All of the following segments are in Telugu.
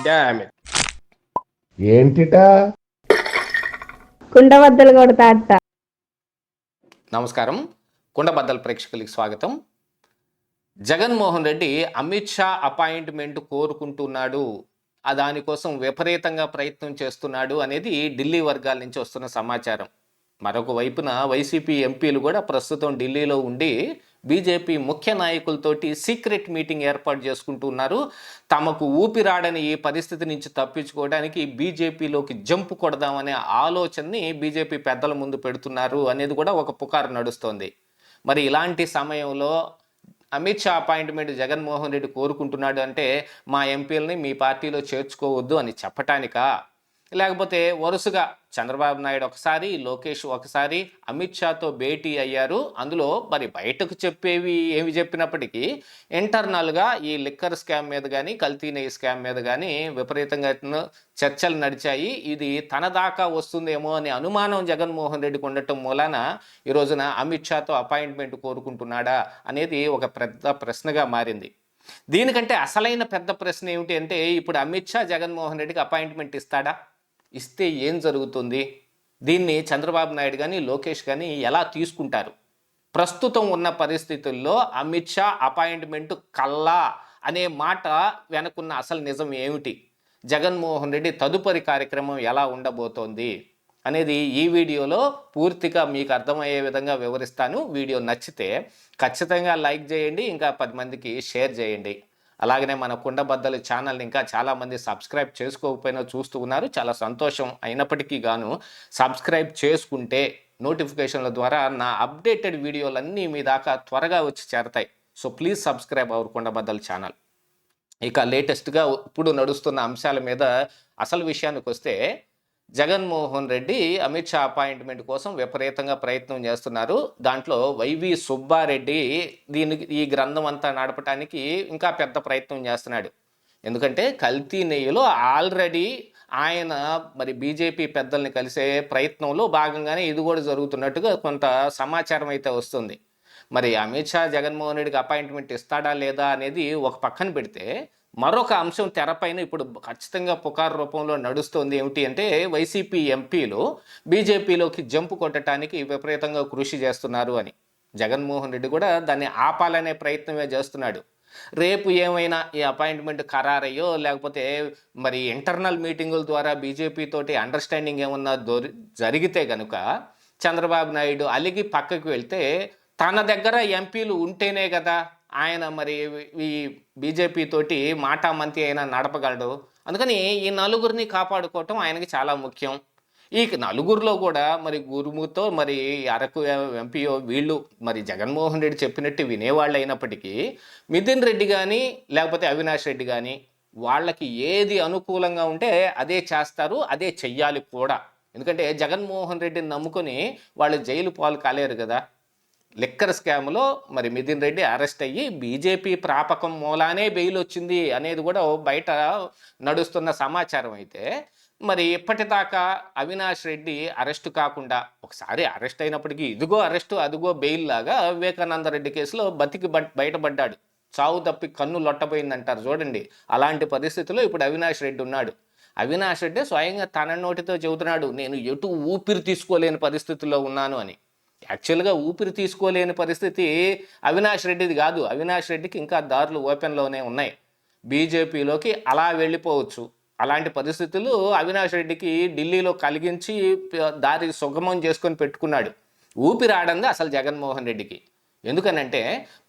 Damn it. ఏంటిటా కుండబద్దలు కొడతా అట్ట. నమస్కారం, కుండబద్దల ప్రేక్షకులకి స్వాగతం. జగన్మోహన్ రెడ్డి అమిత్ షా అపాయింట్మెంట్ కోరుకుంటున్నాడు, దానికోసం విపరీతంగా ప్రయత్నం చేస్తున్నాడు అనేది ఢిల్లీ వర్గాల నుంచి వస్తున్న సమాచారం. మరొక వైపున వైసీపీ ఎంపీలు కూడా ప్రస్తుతం ఢిల్లీలో ఉండి బీజేపీ ముఖ్య నాయకులతోటి సీక్రెట్ మీటింగ్ ఏర్పాటు చేసుకుంటున్నారు. తమకు ఊపిరాడని ఈ పరిస్థితి నుంచి తప్పించుకోవడానికి బీజేపీలోకి జంపు కొడదామనే ఆలోచనని బీజేపీ పెద్దల ముందు పెడుతున్నారు అనేది కూడా ఒక పుకారు నడుస్తోంది. మరి ఇలాంటి సమయంలో అమిత్ షా అపాయింట్మెంట్ జగన్మోహన్ రెడ్డి కోరుకుంటున్నాడు అంటే మా ఎంపీలని మీ పార్టీలో చేర్చుకోవద్దు అని చెప్పటానికా, లేకపోతే వరుసగా చంద్రబాబు నాయుడు ఒకసారి, లోకేష్ ఒకసారి అమిత్ షాతో భేటీ అయ్యారు. అందులో మరి బయటకు చెప్పేవి ఏమి చెప్పినప్పటికీ ఇంటర్నల్గా ఈ లిక్కర్ స్కామ్ మీద కానీ, కల్తీ నెయ్యి స్కామ్ మీద కానీ విపరీతంగా చర్చలు నడిచాయి. ఇది తన దాకా వస్తుందేమో అనే అనుమానం జగన్మోహన్ రెడ్డికి ఉండటం మూలాన ఈ రోజున అమిత్ షాతో అపాయింట్మెంట్ కోరుకుంటున్నాడా అనేది ఒక పెద్ద ప్రశ్నగా మారింది. దీనికంటే అసలైన పెద్ద ప్రశ్న ఏమిటి అంటే, ఇప్పుడు అమిత్ షా జగన్మోహన్ రెడ్డికి అపాయింట్మెంట్ ఇస్తాడా? ఇస్తే ఏం జరుగుతుంది? దీన్ని చంద్రబాబు నాయుడు కానీ, లోకేష్ కానీ ఎలా తీసుకుంటారు? ప్రస్తుతం ఉన్న పరిస్థితుల్లో అమిత్ షా అపాయింట్మెంట్ కల్లా అనే మాట వెనుకున్న అసలు నిజం ఏమిటి? జగన్మోహన్ రెడ్డి తదుపరి కార్యక్రమం ఎలా ఉండబోతోంది అనేది ఈ వీడియోలో పూర్తిగా మీకు అర్థమయ్యే విధంగా వివరిస్తాను. వీడియో నచ్చితే ఖచ్చితంగా లైక్ చేయండి, ఇంకా 10 మందికి షేర్ చేయండి. అలాగనే మన కుండబద్దలు ఛానల్ని ఇంకా చాలామంది సబ్స్క్రైబ్ చేసుకోకపోయినా చూస్తూ ఉన్నారు, చాలా సంతోషం. అయినప్పటికీ గాను సబ్స్క్రైబ్ చేసుకుంటే నోటిఫికేషన్ల ద్వారా నా అప్డేటెడ్ వీడియోలన్నీ మీ దాకా త్వరగా వచ్చి చేరతాయి. So please subscribe our Kundabaddalu channel. ఇక లేటెస్ట్గా ఇప్పుడు నడుస్తున్న అంశాల మీద అసలు విషయానికి వస్తే, జగన్మోహన్ రెడ్డి అమిత్ షా అపాయింట్మెంట్ కోసం విపరీతంగా ప్రయత్నం చేస్తున్నారు. దాంట్లో వైవి సుబ్బారెడ్డి ఈ గ్రంథం అంతా నడపడానికి ఇంకా పెద్ద ప్రయత్నం చేస్తున్నాడు. ఎందుకంటే కల్తీ నెయ్యిలో ఆల్రెడీ ఆయన మరి బీజేపీ పెద్దల్ని కలిసే ప్రయత్నంలో భాగంగానే ఇది కూడా జరుగుతున్నట్టుగా కొంత సమాచారం అయితే వస్తుంది. మరి అమిత్ షా జగన్మోహన్ రెడ్డికి అపాయింట్మెంట్ ఇస్తాడా లేదా అనేది ఒక పక్కన పెడితే, మరొక అంశం తెరపైన ఇప్పుడు ఖచ్చితంగా పుకారు రూపంలో నడుస్తోంది. ఏమిటి అంటే, వైసీపీ ఎంపీలు బీజేపీలోకి జంపు కొట్టడానికి విపరీతంగా కృషి చేస్తున్నారు అని. జగన్మోహన్ రెడ్డి కూడా దాన్ని ఆపాలనే ప్రయత్నమే చేస్తున్నాడు. రేపు ఏమైనా ఈ అపాయింట్మెంట్ ఖరారయ్యో, లేకపోతే మరి ఇంటర్నల్ మీటింగుల ద్వారా బీజేపీ తోటి అండర్స్టాండింగ్ ఏమన్నా జరిగితే కనుక చంద్రబాబు నాయుడు అలిగి పక్కకు వెళ్తే, తన దగ్గర ఎంపీలు ఉంటేనే కదా ఆయన మరి ఈ బీజేపీ తోటి మాటామంతి అయినా నడపగలడు. అందుకని ఈ నలుగురిని కాపాడుకోవటం ఆయనకి చాలా ముఖ్యం. ఈ నలుగురిలో కూడా మరి గురుముతో మరి అరకు ఎంపీఓ వీళ్ళు మరి జగన్మోహన్ రెడ్డి చెప్పినట్టు వినేవాళ్ళు అయినప్పటికీ, మిథున్ రెడ్డి కానీ లేకపోతే అవినాష్ రెడ్డి కానీ వాళ్ళకి ఏది అనుకూలంగా ఉంటే అదే చేస్తారు, అదే చెయ్యాలి కూడా. ఎందుకంటే జగన్మోహన్ రెడ్డిని నమ్ముకొని వాళ్ళు జైలు పాలు కాలేరు కదా. లిక్కర్ స్కామ్లో మరి మిథున్ రెడ్డి అరెస్ట్ అయ్యి బీజేపీ ప్రాపకం మూలానే బెయిల్ వచ్చింది అనేది కూడా బయట నడుస్తున్న సమాచారం. అయితే మరి ఇప్పటిదాకా అవినాష్ రెడ్డి అరెస్టు కాకుండా, ఒకసారి అరెస్ట్ అయినప్పటికీ ఇదిగో అరెస్టు అదిగో బెయిల్ లాగా వివేకానంద రెడ్డి కేసులో బయటపడ్డాడు. చావు తప్పి కన్ను లొట్టపోయిందంటారు చూడండి, అలాంటి పరిస్థితిలో ఇప్పుడు అవినాష్ రెడ్డి ఉన్నాడు. అవినాష్ రెడ్డి స్వయంగా తన నోటితో చెబుతున్నాడు, నేను ఎటు ఊపిరి తీసుకోలేని పరిస్థితుల్లో ఉన్నాను అని. యాక్చువల్గా ఊపిరి తీసుకోలేని పరిస్థితి అవినాష్ రెడ్డిది కాదు. అవినాష్ రెడ్డికి ఇంకా దారులు ఓపెన్లోనే ఉన్నాయి. బీజేపీలోకి అలా వెళ్ళిపోవచ్చు. అలాంటి పరిస్థితులు అవినాష్ రెడ్డికి ఢిల్లీలో కలిగించి దారి సుగమం చేసుకొని పెట్టుకున్నాడు. ఊపిరి ఆడంది అసలు జగన్మోహన్ రెడ్డికి. ఎందుకనంటే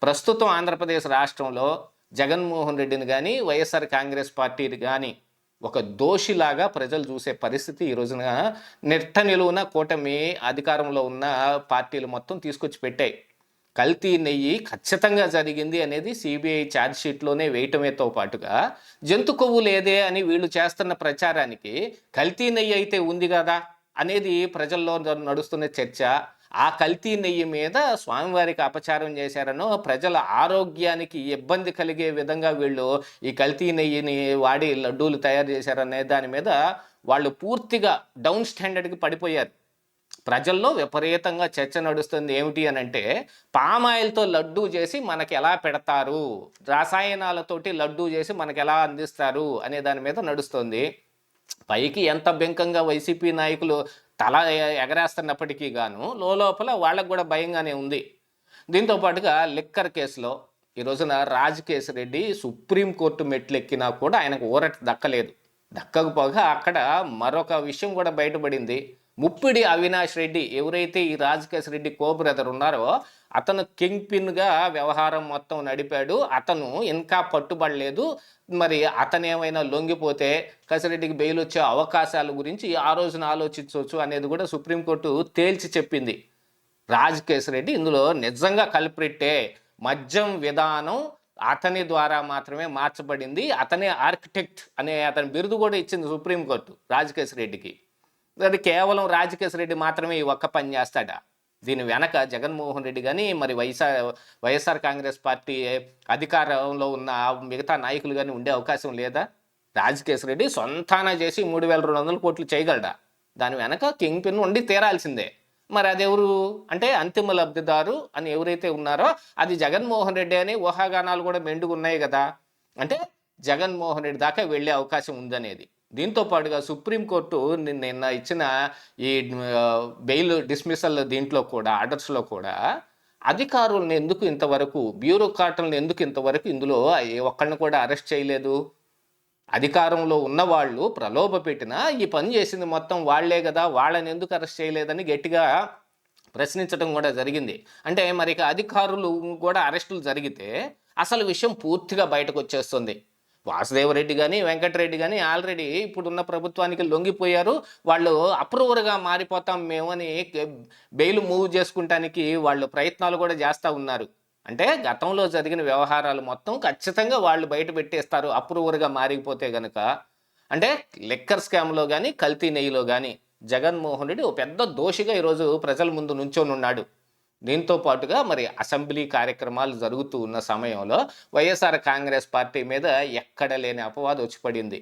ప్రస్తుతం ఆంధ్రప్రదేశ్ రాష్ట్రంలో జగన్మోహన్ రెడ్డిని కానీ, వైఎస్ఆర్ కాంగ్రెస్ పార్టీని కానీ ఒక దోషిలాగా ప్రజలు చూసే పరిస్థితి ఈ రోజున నిట్ట నిలువున కూటమి అధికారంలో ఉన్న పార్టీలు మొత్తం తీసుకొచ్చి పెట్టాయి. కల్తీ నెయ్యి ఖచ్చితంగా జరిగింది అనేది సిబిఐ ఛార్జ్షీట్లోనే వేయటమేతో పాటుగా, జంతు కొవ్వు లేదే అని వీళ్ళు చేస్తున్న ప్రచారానికి కల్తీ నెయ్యి అయితే ఉంది కదా అనేది ప్రజల్లో నడుస్తున్న చర్చ. ఆ కల్తీ నెయ్యి మీద స్వామివారికి అపచారం చేశారనో, ప్రజల ఆరోగ్యానికి ఇబ్బంది కలిగే విధంగా వీళ్ళు ఈ కల్తీ నెయ్యిని వాడి లడ్డూలు తయారు చేశారనే దాని మీద వాళ్ళు పూర్తిగా డౌన్ స్టాండర్డ్కి పడిపోయారు. ప్రజల్లో విపరీతంగా చర్చ నడుస్తుంది. ఏమిటి అని అంటే, పామాయిల్తో లడ్డూ చేసి మనకి ఎలా పెడతారు, రసాయనాలతోటి లడ్డూ చేసి మనకి ఎలా అందిస్తారు అనే దాని మీద నడుస్తుంది. పైకి ఎంత బెంకంగా వైసీపీ నాయకులు తల ఎగరేస్తున్నప్పటికీ గాను లోపల వాళ్ళకు కూడా భయంగానే ఉంది. దీంతో పాటుగా లిక్కర్ కేసులో ఈ రోజున రాజకేశ్ రెడ్డి సుప్రీంకోర్టు మెట్లెక్కినా కూడా ఆయనకు ఊరట దక్కలేదు. దక్కకపోగా అక్కడ మరొక విషయం కూడా బయటపడింది. ముప్పిడి అవినాష్ రెడ్డి, ఎవరైతే ఈ రాజకేశ్ రెడ్డి కో బ్రదర్ ఉన్నారో, అతను కింగ్ పిన్గా వ్యవహారం మొత్తం నడిపాడు. అతను ఇంకా పట్టుబడలేదు. మరి అతను ఏమైనా లొంగిపోతే కసిరెడ్డికి బెయిల్ వచ్చే అవకాశాల గురించి ఆ రోజున ఆలోచించవచ్చు అనేది కూడా సుప్రీంకోర్టు తేల్చి చెప్పింది. రాజకేశ్ రెడ్డి ఇందులో నిజంగా కల్ప్రిట్టే. మద్యం విధానం అతని ద్వారా మాత్రమే మార్చబడింది. అతనే ఆర్కిటెక్ట్ అనే అతని బిరుదు కూడా ఇచ్చింది సుప్రీంకోర్టు రాజకేశ్ రెడ్డికి. అది కేవలం రాజకేశ్ రెడ్డి మాత్రమే ఈ ఒక్క పని చేస్తాడా? దీని వెనక జగన్మోహన్ రెడ్డి కానీ, మరి వైఎస్ఆర్ కాంగ్రెస్ పార్టీ అధికారంలో ఉన్న మిగతా నాయకులు కానీ ఉండే అవకాశం లేదా? రాజకేశ్ రెడ్డి సొంతాన చేసి 3,200 కోట్లు చేయగలడా? దాని వెనక కింగ్ పిన్ ఉండి తీరాల్సిందే. మరి అది ఎవరు అంటే, అంతిమ లబ్ధిదారు అని ఎవరైతే ఉన్నారో అది జగన్మోహన్ రెడ్డి అని ఊహాగానాలు కూడా మెండుగున్నాయి కదా. అంటే జగన్మోహన్ రెడ్డి దాకా వెళ్ళే అవకాశం ఉందనేది. దీంతో పాటుగా సుప్రీంకోర్టు నిన్న ఇచ్చిన ఈ బెయిల్ డిస్మిసల్ దీంట్లో కూడా, ఆర్డర్స్లో కూడా అధికారులను ఎందుకు ఇంతవరకు, బ్యూరోక్రాట్లను ఎందుకు ఇంతవరకు ఇందులో ఒక్కళ్ళని కూడా అరెస్ట్ చేయలేదు? అధికారంలో ఉన్నవాళ్ళు ప్రలోభ పెట్టినా ఈ పని చేసింది మొత్తం వాళ్లే కదా, వాళ్ళని ఎందుకు అరెస్ట్ చేయలేదని గట్టిగా ప్రశ్నించడం కూడా జరిగింది. అంటే మరి అధికారులు కూడా అరెస్టులు జరిగితే అసలు విషయం పూర్తిగా బయటకు వచ్చేస్తుంది. వాసుదేవరెడ్డి కానీ, వెంకటరెడ్డి కానీ ఆల్రెడీ ఇప్పుడున్న ప్రభుత్వానికి లొంగిపోయారు. వాళ్ళు అప్రూవర్గా మారిపోతాం మేమని బెయిల్ మూవ్ చేసుకుంటానికి వాళ్ళు ప్రయత్నాలు కూడా చేస్తూ ఉన్నారు. అంటే గతంలో జరిగిన వ్యవహారాలు మొత్తం ఖచ్చితంగా వాళ్ళు బయట పెట్టేస్తారు అప్రూవర్గా మారిపోతే గనక. అంటే లిక్కర్ స్కామ్లో కానీ, కల్తీ నెయ్యిలో కానీ జగన్మోహన్ రెడ్డి ఒక పెద్ద దోషిగా ఈరోజు ప్రజల ముందు నుంచొని ఉన్నాడు. దీంతో పాటుగా మరి అసెంబ్లీ కార్యక్రమాలు జరుగుతూ ఉన్న సమయంలో వైఎస్ఆర్ కాంగ్రెస్ పార్టీ మీద ఎక్కడ లేని అపవాదం వచ్చి పడింది.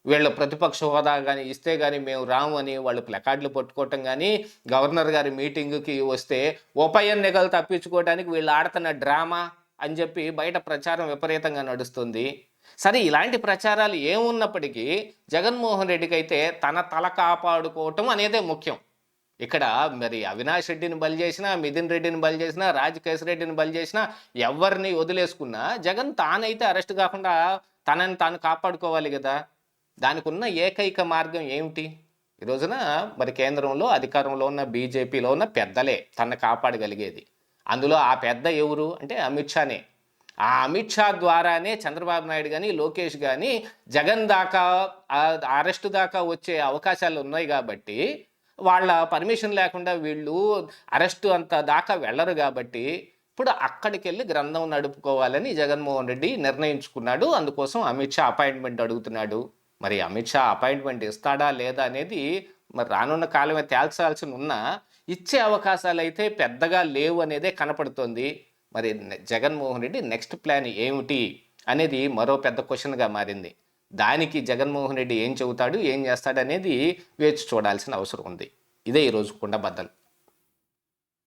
వీళ్ళు ప్రతిపక్ష హోదా కానీ ఇస్తే కానీ మేము రాము అని వాళ్ళు ప్లకార్డులు పట్టుకోవటం కానీ, గవర్నర్ గారి మీటింగుకి వస్తే ఉప ఎన్నికలు తప్పించుకోవడానికి వీళ్ళు ఆడుతున్న డ్రామా అని చెప్పి బయట ప్రచారం విపరీతంగా నడుస్తుంది. సరే, ఇలాంటి ప్రచారాలు ఏమున్నప్పటికీ జగన్మోహన్ రెడ్డికి అయితే తన తల కాపాడుకోవటం అనేదే ముఖ్యం. ఇక్కడ మరి అవినాష్ రెడ్డిని బలి చేసినా, మిథున్ రెడ్డిని బలి చేసినా, రాజకేశ్ రెడ్డిని బలి చేసినా, ఎవరిని వదిలేసుకున్నా జగన్ తానైతే అరెస్ట్ కాకుండా తనని తాను కాపాడుకోవాలి కదా. దానికి ఉన్న ఏకైక మార్గం ఏమిటి? ఈ రోజున మరి కేంద్రంలో అధికారంలో ఉన్న బీజేపీలో ఉన్న పెద్దలే తనను కాపాడగలిగేది. అందులో ఆ పెద్ద ఎవరు అంటే అమిత్ షానే. ఆ అమిత్ షా ద్వారానే చంద్రబాబు నాయుడు కానీ, లోకేష్ కానీ జగన్ దాకా అరెస్టు దాకా వచ్చే అవకాశాలు ఉన్నాయి. కాబట్టి వాళ్ళ పర్మిషన్ లేకుండా వీళ్ళు అరెస్టు అంత దాకా వెళ్ళరు. కాబట్టి ఇప్పుడు అక్కడికి వెళ్ళి గ్రంథం నడుపుకోవాలని జగన్మోహన్ రెడ్డి నిర్ణయించుకున్నాడు. అందుకోసం అమిత్ షా అపాయింట్మెంట్ అడుగుతున్నాడు. మరి అమిత్ షా అపాయింట్మెంట్ ఇస్తాడా లేదా అనేది మరి రానున్న కాలమే తేల్చాల్సి ఉన్నా ఇచ్చే అవకాశాలు అయితే పెద్దగా లేవు అనేదే కనపడుతోంది. మరి జగన్మోహన్ రెడ్డి నెక్స్ట్ ప్లాన్ ఏమిటి అనేది మరో పెద్ద క్వశ్చన్గా మారింది. దానికి జగన్మోహన్ రెడ్డి ఏం చెబుతాడు, ఏం చేస్తాడు అనేది వేచి చూడాల్సిన అవసరం ఉంది. ఇదే ఈరోజు కుండబద్దలు.